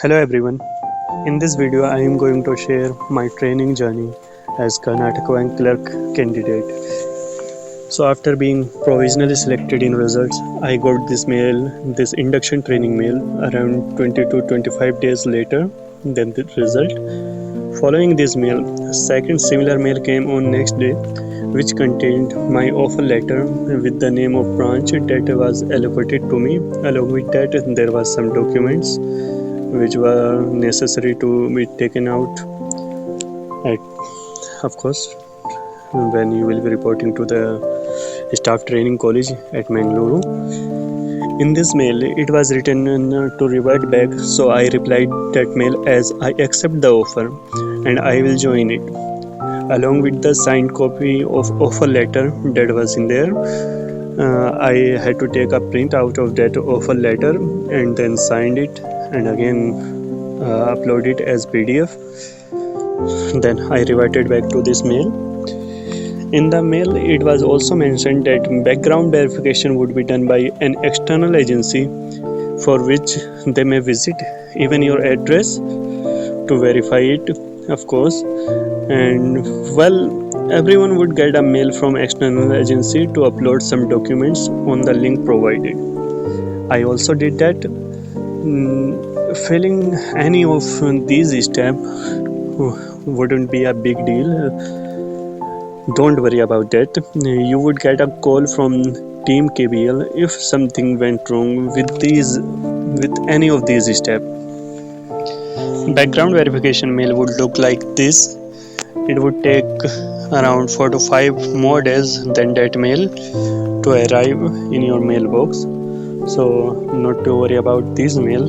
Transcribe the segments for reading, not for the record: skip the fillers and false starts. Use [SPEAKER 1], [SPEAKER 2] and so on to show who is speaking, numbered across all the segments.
[SPEAKER 1] Hello everyone. In this video I am going to share my training journey as Karnataka Bank Clerk candidate. So after being provisionally selected in results, I got this induction training mail around 20 to 25 days later than the result. Following this mail, a second similar mail came on next day which contained my offer letter with the name of branch that was allocated to me. Along with that there was some documents which were necessary to be taken out at, of course, when you will be reporting to the staff training college at Mangaluru. In this mail it was written to revert back, so I replied that mail as I accept the offer and I will join it, along with the signed copy of offer letter that was in there. I had to take a print out of that offer letter and then signed it and again upload it as PDF. Then I reverted back to this mail. In the mail it was also mentioned that background verification would be done by an external agency for which they may visit even your address to verify it, of course. And well, everyone would get a mail from external agency to upload some documents on the link provided. I also did that. Filling any of these steps wouldn't be a big deal. Don't worry about that. You would get a call from Team KBL if something went wrong with any of these steps. Background verification mail would look like this. It would take around 4 to 5 more days than that mail to arrive in your mailbox. So not to worry about this mail.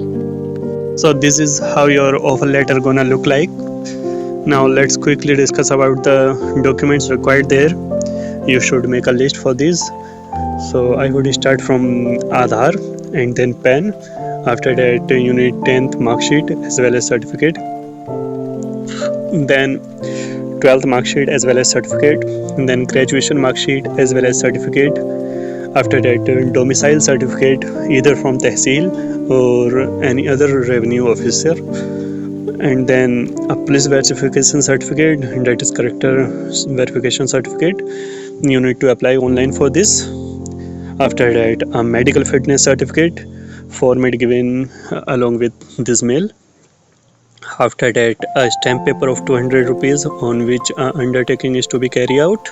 [SPEAKER 1] So this is how your offer letter gonna look like. Now let's quickly discuss about the documents required there. You should make a list for this. So I would start from Aadhaar and then PAN. After that you need 10th mark sheet as well as certificate. Then 12th mark sheet as well as certificate. And then graduation mark sheet as well as certificate. After that domicile certificate either from Tehsil or any other revenue officer. And then a police verification certificate, that is character verification certificate. You need to apply online for this. After that a medical fitness certificate, format given along with this mail. After that a stamp paper of 200 rupees on which undertaking is to be carried out.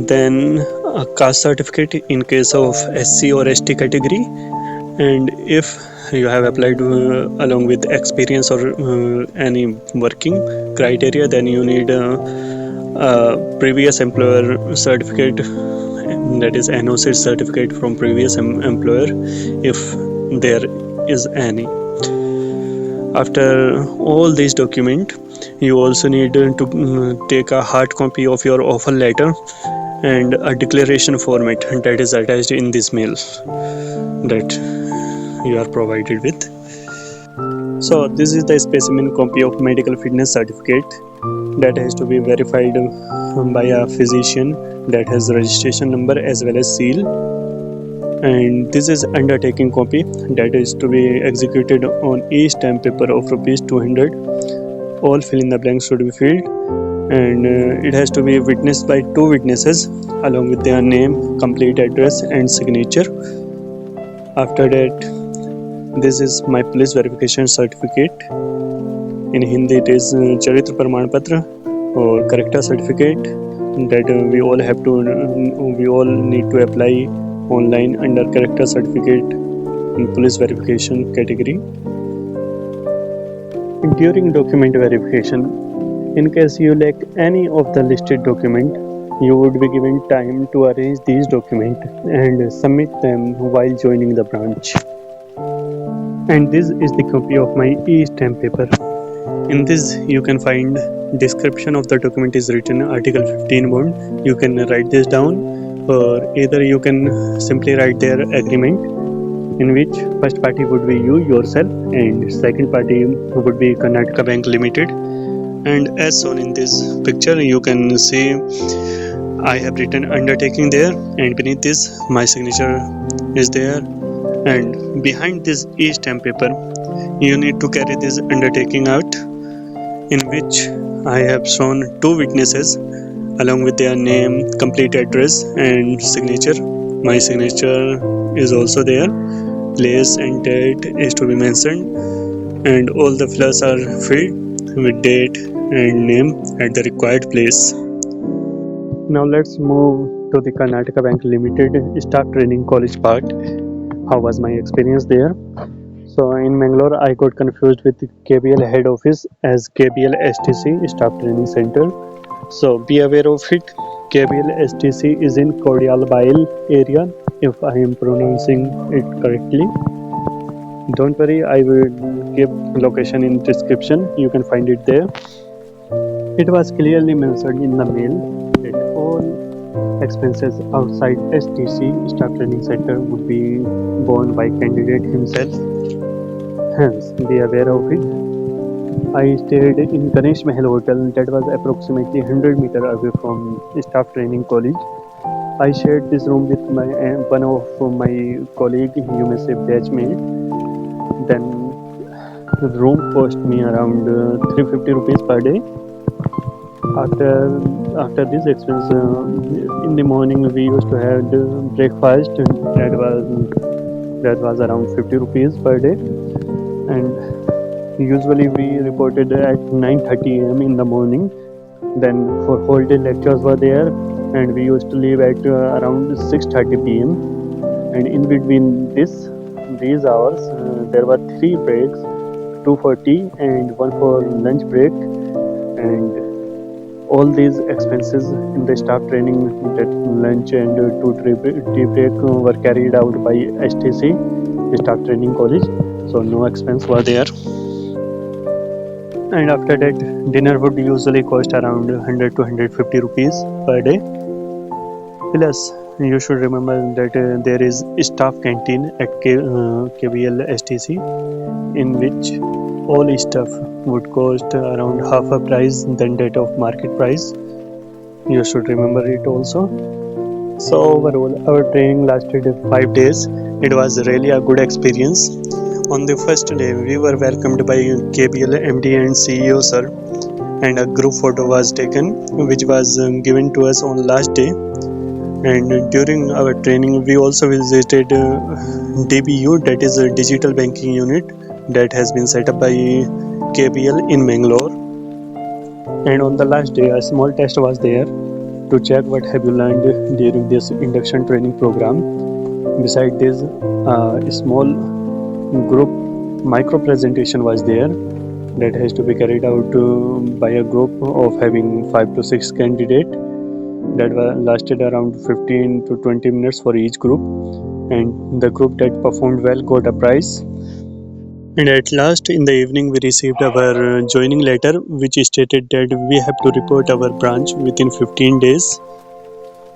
[SPEAKER 1] Then a caste certificate in case of SC or ST category, and if you have applied along with experience or any working criteria, then you need a previous employer certificate, that is NOC certificate from previous employer if there is any. After all these documents, you also need to take a hard copy of your offer letter and a declaration format that is attached in this mail that you are provided with. So this is the specimen copy of medical fitness certificate that has to be verified by a physician that has registration number as well as seal. And this is undertaking copy that is to be executed on each stamp paper of rupees 200. All fill in the blanks should be filled, and it has to be witnessed by 2 witnesses along with their name, complete address and signature. After that, this is my police verification certificate. In Hindi it is Charitra Praman Patra or character certificate that we all need to apply online under character certificate in police verification category. During document verification, in case you lack any of the listed document, you would be given time to arrange these documents and submit them while joining the branch. And this is the copy of my e-stamp paper. In this you can find description of the document is written article 15 bond. You can write this down, or either you can simply write their agreement, in which first party would be you yourself and second party would be Karnataka Bank Limited. And as shown in this picture, you can see I have written undertaking there, and beneath this my signature is there. And behind this e-stamp paper You need to carry this undertaking out, in which I have shown two witnesses along with their name, complete address, and signature. My signature is also there. Place and date is to be mentioned, and all the fillers are filled with date and name at the required place. Now let's move to the Karnataka Bank Limited Staff Training College part. How was my experience there? So in Mangalore, I got confused with the KBL head office as KBL STC Staff Training Center. So be aware of it. KBL STC is in Kodialbail area, if I am pronouncing it correctly. Don't worry, I will give location in description. You can find it there. It was clearly mentioned in the mail that all expenses outside STC Staff Training Center would be borne by candidate himself. Hence, be aware of it. I stayed in Ganesh Mahal Hotel that was approximately 100 meters away from Staff Training College. I shared this room with one of my colleague, you may say batchmate. Then the room cost me around 350 rupees per day. After this expense, in the morning we used to have breakfast. That was around 50 rupees per day, and usually we reported at 9:30 a.m. in the morning. Then for whole day lectures were there, and we used to leave at around 6:30 p.m. And in between these hours, there were three breaks, two for tea and one for lunch break. And all these expenses in the staff training, that lunch and tea break were carried out by STC Staff Training College, so no expense were there. And after that, dinner would usually cost around 100 to 150 rupees per day. Plus, you should remember that there is staff canteen at KBL STC, in which all stuff would cost around half a price than that of market price. You should remember it also. So overall, our training lasted 5 days. It was really a good experience. On the first day, we were welcomed by KBL MD and CEO sir, and a group photo was taken, which was given to us on last day. And during our training, we also visited DBU, that is a digital banking unit that has been set up by KBL in Mangalore. And on the last day, a small test was there to check what have you learned during this induction training program. Beside this, a small group micro presentation was there that has to be carried out by a group of having 5 to 6 candidates. That lasted around 15 to 20 minutes for each group, and the group that performed well got a prize. And at last, in the evening, we received our joining letter, which stated that we have to report our branch within 15 days.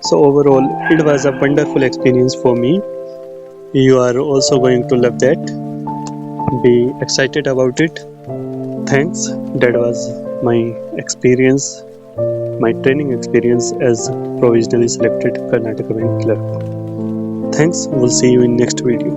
[SPEAKER 1] So overall, it was a wonderful experience for me. You are also going to love that. Be excited about it. Thanks. That was my experience, my training experience as provisionally selected Karnataka Bank Clerk. Thanks. We'll see you in next video.